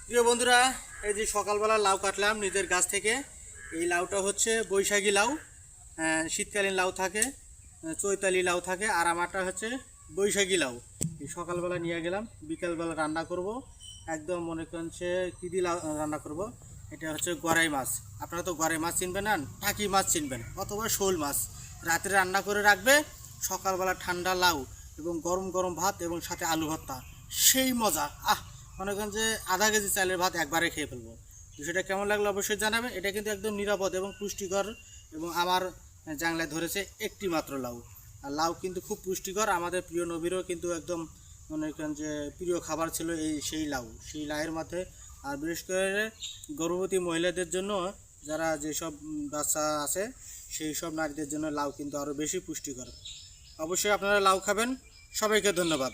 প্রিয় বন্ধুরা, এই যে সকালবেলা লাউ কাটলাম নিজের গাছ থেকে। এই লাউটা হচ্ছে বৈশাখী লাউ। শীতকালীন লাউ থাকে, চৈতালি লাউ থাকে, আর আমারটা হচ্ছে বৈশাখী লাউ। এই সকালবেলা নিয়ে গেলাম, বিকালবেলা রান্না করব। একদম মনে করেন সে কী দিয়ে রান্না করব। এটা হচ্ছে গড়াই মাছ। আপনারা তো গড়াই মাছ চিনবেন না, টাকি মাছ চিনবেন, অথবা শোল মাছ। রাত্রে রান্না করে রাখবে, সকালবেলা ঠান্ডা লাউ এবং গরম গরম ভাত এবং সাথে আলু ভর্তা, সেই মজা। মনে করেন যে আধা কেজি চালের ভাত একবারে খেয়ে ফেলবো। তো সেটা কেমন লাগলো অবশ্যই জানাবে। এটা কিন্তু একদম নিরাপদ এবং পুষ্টিকর, এবং আমার জাংলায় ধরেছে একটি মাত্র লাউ। আর লাউ কিন্তু খুব পুষ্টিকর, আমাদের প্রিয় নবীরও কিন্তু একদম মনে করেন যে প্রিয় খাবার ছিল সেই লাউ, সেই লাউয়ের মধ্যে। আর বিশেষ করে গর্ভবতী মহিলাদের জন্য, যারা যেসব বাচ্চা আছে সেই সব নারীদের জন্য লাউ কিন্তু আরও বেশি পুষ্টিকর। অবশ্যই আপনারা লাউ খাবেন। সবাইকে ধন্যবাদ।